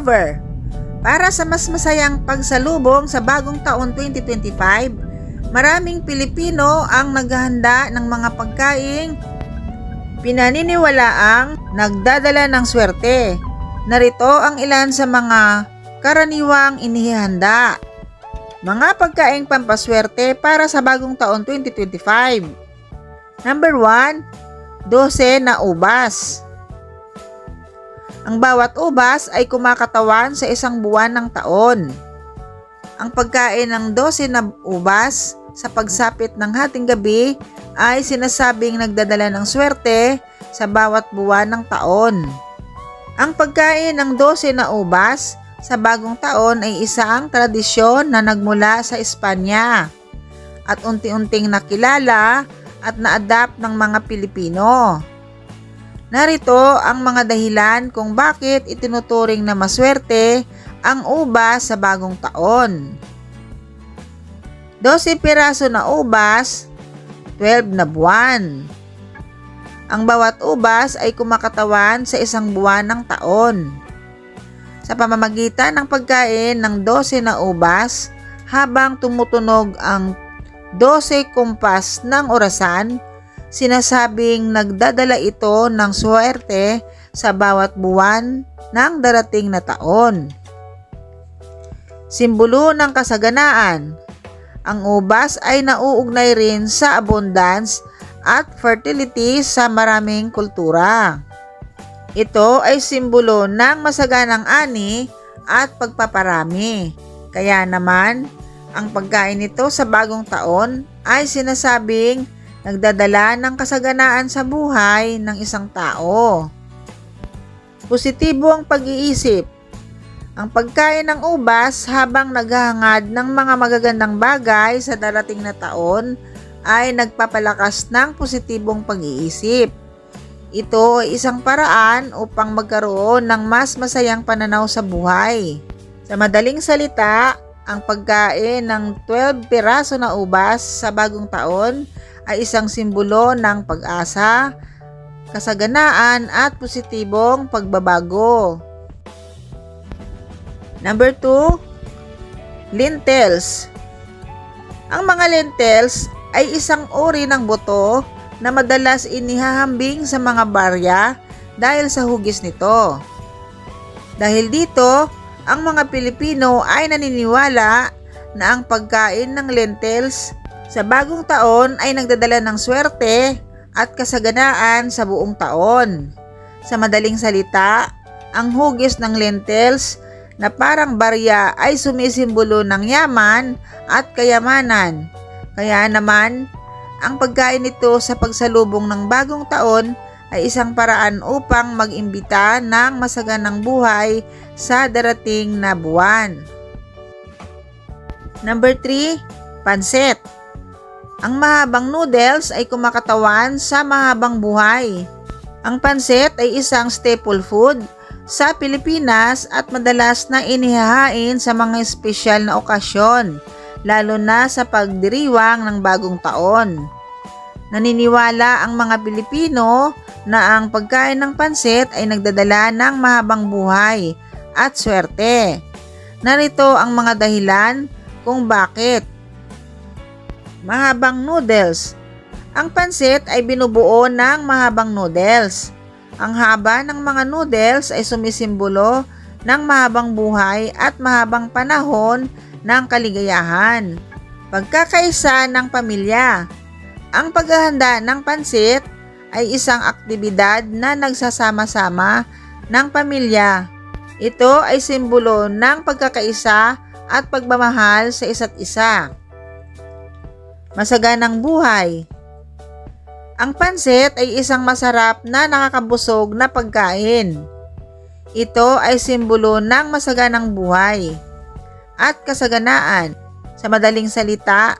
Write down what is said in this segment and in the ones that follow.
over. Para sa mas masayang pagsalubong sa bagong taon 2025, maraming Pilipino ang naghahanda ng mga pagkaing pinaniniwalaang nagdadala ng swerte. Narito ang ilan sa mga karaniwang inihahanda. Mga pagkaing pampaswerte para sa bagong taon 2025. Number 1, 12 na ubas. Ang bawat ubas ay kumakatawan sa isang buwan ng taon. Ang pagkain ng 12 na ubas sa pagsapit ng hating gabi ay sinasabing nagdadala ng swerte sa bawat buwan ng taon. Ang pagkain ng 12 na ubas sa bagong taon ay isang tradisyon na nagmula sa Espanya at unti-unting nakilala at na-adapt ng mga Pilipino. Narito ang mga dahilan kung bakit itinuturing na maswerte ang ubas sa bagong taon. 12 piraso na ubas, 12 na buwan. Ang bawat ubas ay kumakatawan sa isang buwan ng taon. Sa pamamagitan ng pagkain ng 12 na ubas, habang tumutunog ang 12 kumpas ng orasan, sinasabing nagdadala ito ng swerte sa bawat buwan ng darating na taon. Simbolo ng kasaganaan. Ang ubas ay nauugnay rin sa abundance at fertility sa maraming kultura. Ito ay simbolo ng masaganang ani at pagpaparami. Kaya naman, ang pagkain nito sa bagong taon ay sinasabing nagdadala ng kasaganaan sa buhay ng isang tao. Positibo ang pag-iisip. Ang pagkain ng ubas habang naghahangad ng mga magagandang bagay sa darating na taon ay nagpapalakas ng positibong pag-iisip. Ito ay isang paraan upang magkaroon ng mas masayang pananaw sa buhay. Sa madaling salita, ang pagkain ng 12 piraso na ubas sa bagong taon ay isang simbolo ng pag-asa, kasaganaan at positibong pagbabago. Number 2, lentils. Ang mga lentils ay isang uri ng buto na madalas inihahambing sa mga barya dahil sa hugis nito. Dahil dito, ang mga Pilipino ay naniniwala na ang pagkain ng lentils sa bagong taon ay nagdadala ng swerte at kasaganaan sa buong taon. Sa madaling salita, ang hugis ng lentils na parang barya ay sumisimbolo ng yaman at kayamanan. Kaya naman, ang pagkain nito sa pagsalubong ng bagong taon ay isang paraan upang mag-imbita ng masaganang buhay sa darating na buwan. Number 3, pansit. Ang mahabang noodles ay kumakatawan sa mahabang buhay. Ang pansit ay isang staple food sa Pilipinas at madalas na inihahain sa mga espesyal na okasyon, lalo na sa pagdiriwang ng bagong taon. Naniniwala ang mga Pilipino na ang pagkain ng pansit ay nagdadala ng mahabang buhay at swerte. Narito ang mga dahilan kung bakit. Mahabang noodles. Ang pansit ay binubuo ng mahabang noodles. Ang haba ng mga noodles ay sumisimbolo ng mahabang buhay at mahabang panahon ng kaligayahan. Pagkakaisa ng pamilya. Ang paghahanda ng pansit ay isang aktibidad na nagsasama-sama ng pamilya. Ito ay simbolo ng pagkakaisa at pagmamahal sa isa't isa. Masaganang buhay. Ang pansit ay isang masarap na nakakabusog na pagkain. Ito ay simbolo ng masaganang buhay at kasaganaan. Sa madaling salita,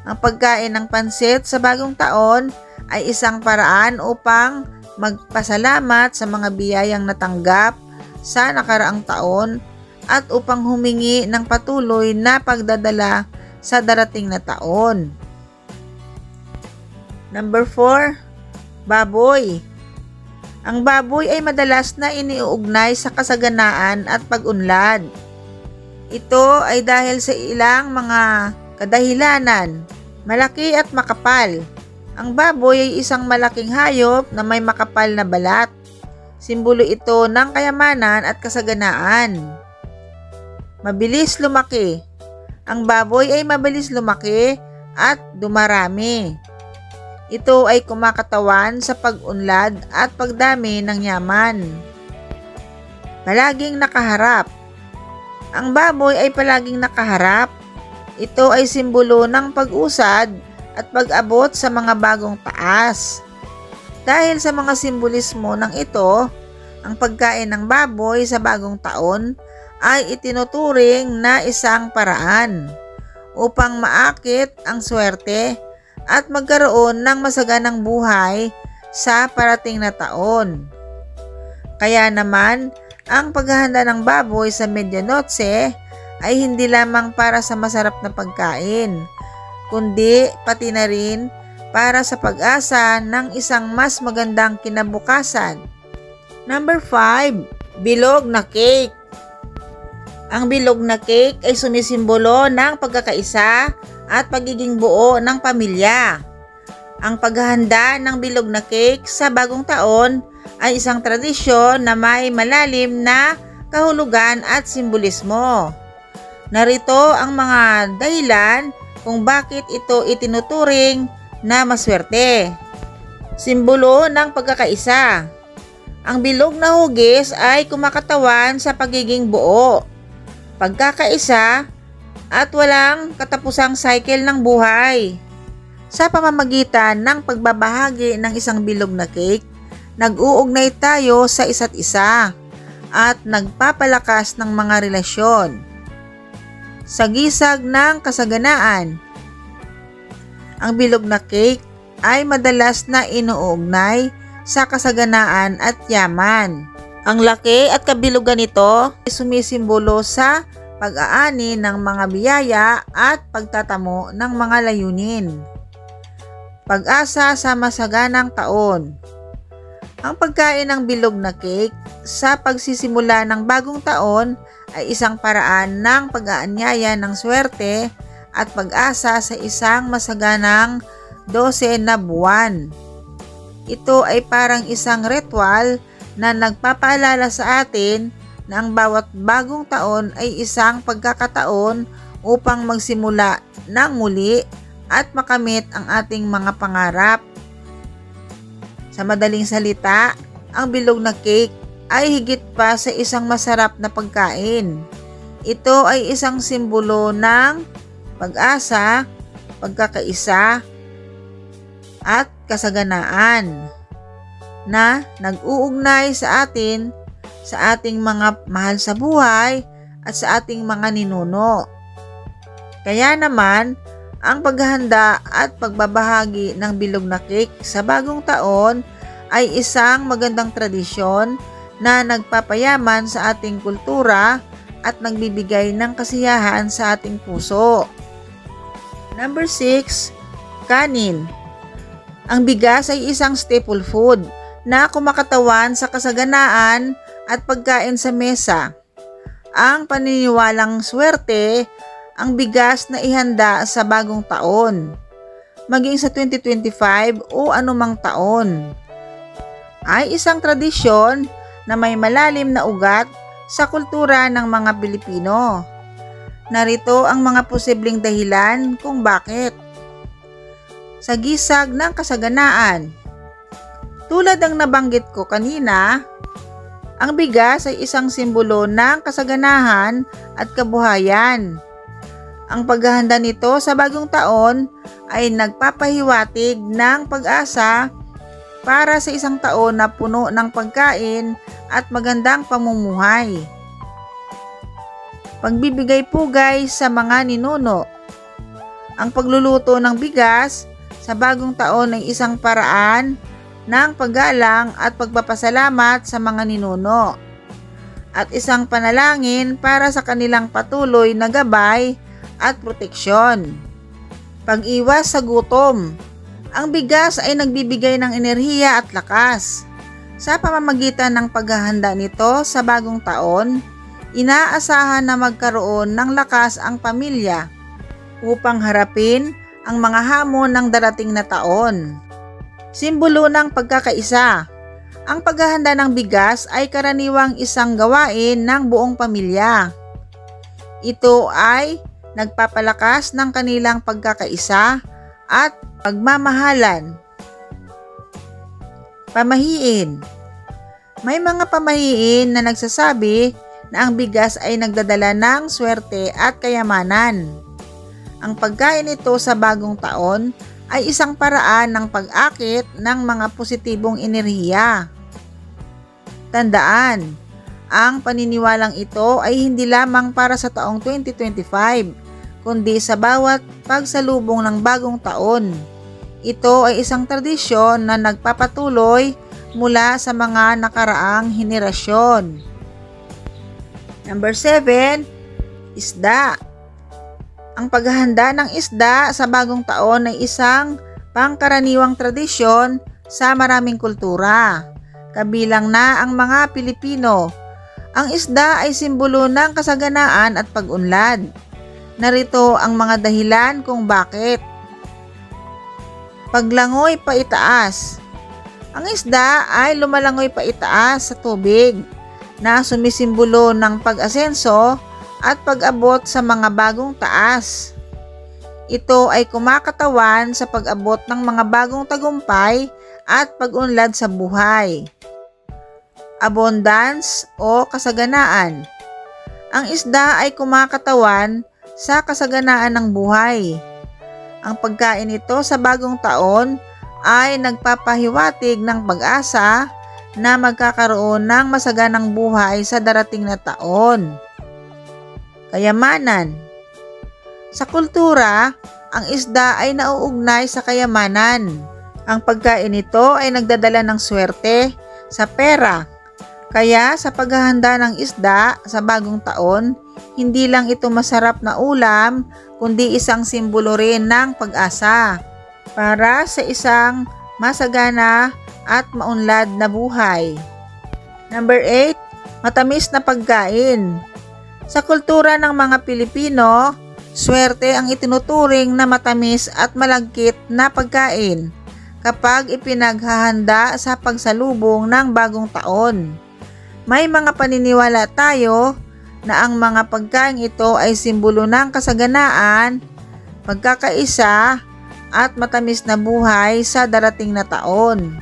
ang pagkain ng pansit sa bagong taon ay isang paraan upang magpasalamat sa mga biyayang natanggap sa nakaraang taon at upang humingi ng patuloy na pagdadala sa darating na taon. Number 4, baboy. Ang baboy ay madalas na iniuugnay sa kasaganaan at pag-unlad. Ito ay dahil sa ilang mga kadahilanan, malaki at makapal. Ang baboy ay isang malaking hayop na may makapal na balat. Simbolo ito ng kayamanan at kasaganaan. Mabilis lumaki. Ang baboy ay mabilis lumaki at dumarami. Ito ay kumakatawan sa pag-unlad at pagdami ng yaman. Palaging nakaharap. Ang baboy ay palaging nakaharap. Ito ay simbolo ng pag-usad at pag-abot sa mga bagong taas. Dahil sa mga simbolismo ng ito, ang pagkain ng baboy sa bagong taon ay itinuturing na isang paraan upang maakit ang swerte at magkaroon ng masaganang buhay sa parating na taon. Kaya naman, ang paghahanda ng baboy sa Medianoche ay hindi lamang para sa masarap na pagkain, kundi pati na rin para sa pag-asa ng isang mas magandang kinabukasan. Number 5, bilog na cake. Ang bilog na cake ay sumisimbolo ng pagkakaisa at pagiging buo ng pamilya. Ang paghahanda ng bilog na cake sa bagong taon ay isang tradisyon na may malalim na kahulugan at simbolismo. Narito ang mga dahilan kung bakit ito itinuturing na maswerte. Simbolo ng pagkakaisa. Ang bilog na hugis ay kumakatawan sa pagiging buo, pagkakaisa, at walang katapusang cycle ng buhay. Sa pamamagitan ng pagbabahagi ng isang bilog na cake, nag-uugnay tayo sa isa't isa at nagpapalakas ng mga relasyon. Sagisag ng kasaganaan. Ang bilog na cake ay madalas na inuugnay sa kasaganaan at yaman. Ang laki at kabilugan nito ay sumisimbolo sa pag-aani ng mga biyaya at pagtatamo ng mga layunin. Pag-asa sa masaganang taon. Ang pagkain ng bilog na cake sa pagsisimula ng bagong taon ay isang paraan ng pag-aanyaya ng swerte at pag-asa sa isang masaganang 12 na buwan. Ito ay parang isang ritual na nagpapaalala sa atin na ang bawat bagong taon ay isang pagkakataon upang magsimula ng muli at makamit ang ating mga pangarap. Sa madaling salita, ang bilog na cake ay higit pa sa isang masarap na pagkain. Ito ay isang simbolo ng pag-asa, pagkakaisa, at kasaganaan na nag-uugnay sa atin, sa ating mga mahal sa buhay at sa ating mga ninuno. Kaya naman, ang paghahanda at pagbabahagi ng bilog na cake sa bagong taon ay isang magandang tradisyon na nagpapayaman sa ating kultura at nagbibigay ng kasiyahan sa ating puso. Number 6, kanin. Ang bigas ay isang staple food na kumakatawan sa kasaganaan at pagkain sa mesa. Ang paniniwalang swerte, ang bigas na ihanda sa bagong taon, maging sa 2025 o anumang taon, ay isang tradisyon na may malalim na ugat sa kultura ng mga Pilipino. Narito ang mga posibleng dahilan kung bakit. Sagisag ng kasaganaan. Tulad ng nabanggit ko kanina, ang bigas ay isang simbolo ng kasaganahan at kabuhayan. Ang paghahanda nito sa bagong taon ay nagpapahiwatig ng pag-asa para sa isang taon na puno ng pagkain at magandang pamumuhay. Pagbibigay-pugay sa mga ninuno. Ang pagluluto ng bigas sa bagong taon ay isang paraan ng paggalang at pagpapasalamat sa mga ninuno at isang panalangin para sa kanilang patuloy na gabay at proteksyon. Pag-iwas sa gutom. Ang bigas ay nagbibigay ng enerhiya at lakas. Sa pamamagitan ng paghahanda nito sa bagong taon, inaasahan na magkaroon ng lakas ang pamilya upang harapin ang mga hamon ng darating na taon. Simbolo ng pagkakaisa. Ang paghahanda ng bigas ay karaniwang isang gawain ng buong pamilya. Ito ay nagpapalakas ng kanilang pagkakaisa at pagmamahalan. Pamahiin. May mga pamahiin na nagsasabi na ang bigas ay nagdadala ng swerte at kayamanan. Ang pagkain nito sa bagong taon ay isang paraan ng pag-akit ng mga positibong enerhiya. Tandaan, ang paniniwalang ito ay hindi lamang para sa taong 2025, kundi sa bawat pagsalubong ng bagong taon. Ito ay isang tradisyon na nagpapatuloy mula sa mga nakaraang henerasyon. Number 7, isda. Ang paghahanda ng isda sa bagong taon ay isang pangkaraniwang tradisyon sa maraming kultura, kabilang na ang mga Pilipino. Ang isda ay simbolo ng kasaganaan at pag-unlad. Narito ang mga dahilan kung bakit. Paglangoy paitaas. Ang isda ay lumalangoy paitaas sa tubig na sumisimbolo ng pag-asenso at pag-abot sa mga bagong taas. Ito ay kumakatawan sa pag-abot ng mga bagong tagumpay at pag-unlad sa buhay. Abundance o kasaganaan. Ang isda ay kumakatawan sa kasaganaan ng buhay. Ang pagkain nito sa bagong taon ay nagpapahiwatig ng pag-asa na magkakaroon ng masaganang buhay sa darating na taon. Kayamanan. Sa kultura, ang isda ay nauugnay sa kayamanan. Ang pagkain nito ay nagdadala ng swerte sa pera. Kaya sa paghahanda ng isda sa bagong taon, hindi lang ito masarap na ulam, kundi isang simbolo rin ng pag-asa para sa isang masagana at maunlad na buhay. Number 8, matamis na pagkain. Sa kultura ng mga Pilipino, swerte ang itinuturing na matamis at malagkit na pagkain kapag ipinaghahanda sa pagsalubong ng bagong taon. May mga paniniwala tayo na ang mga pagkain ito ay simbolo ng kasaganaan, pagkakaisa, at matamis na buhay sa darating na taon.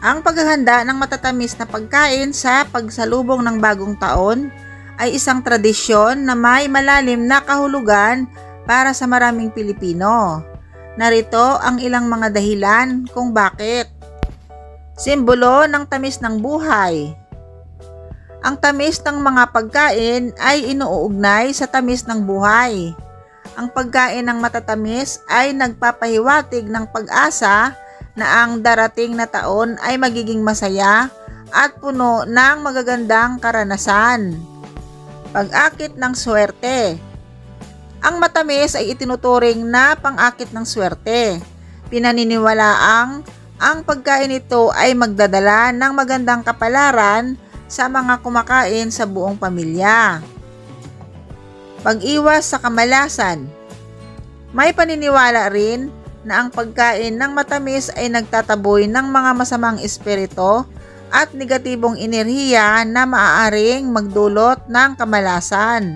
Ang paghahanda ng matatamis na pagkain sa pagsalubong ng bagong taon ay isang tradisyon na may malalim na kahulugan para sa maraming Pilipino. Narito ang ilang mga dahilan kung bakit. Simbolo ng tamis ng buhay. Ang tamis ng mga pagkain ay inuugnay sa tamis ng buhay. Ang pagkain ng matatamis ay nagpapahiwatig ng pag-asa na ang darating na taon ay magiging masaya at puno ng magagandang karanasan. Pag-akit ng swerte. Ang matamis ay itinuturing na pang-akit ng swerte. Pinaniniwalaang ang pagkain nito ay magdadala ng magandang kapalaran sa mga kumakain sa buong pamilya. Pag-iwas sa kamalasan. May paniniwala rin na ang pagkain ng matamis ay nagtataboy ng mga masamang espiritu at negatibong enerhiya na maaaring magdulot ng kamalasan.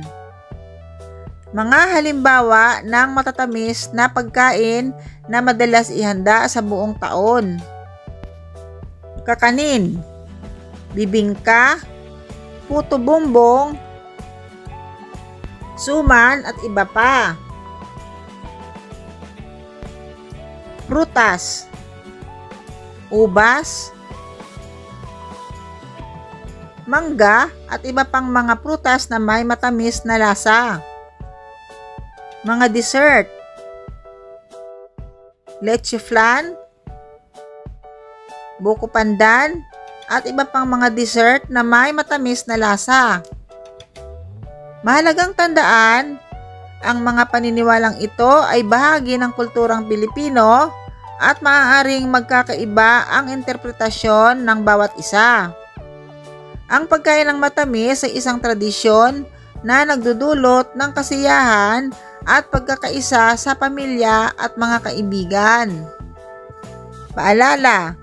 Mga halimbawa ng matatamis na pagkain na madalas ihanda sa buong taon. Kakanin, bibingka, puto bumbong, suman at iba pa. Prutas, ubas, mangga at iba pang mga prutas na may matamis na lasa. Mga dessert, leche flan, buko pandan, at iba pang mga dessert na may matamis na lasa. Mahalagang tandaan, ang mga paniniwalang ito ay bahagi ng kulturang Pilipino at maaaring magkakaiba ang interpretasyon ng bawat isa. Ang pagkain ng matamis ay isang tradisyon na nagdudulot ng kasiyahan at pagkakaisa sa pamilya at mga kaibigan. Paalala,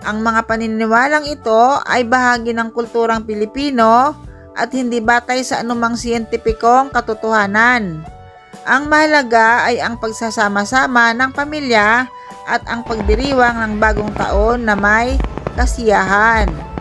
ang mga paniniwalang ito ay bahagi ng kulturang Pilipino at hindi batay sa anumang siyentipikong katotohanan. Ang mahalaga ay ang pagsasama-sama ng pamilya at ang pagdiriwang ng bagong taon na may kasiyahan.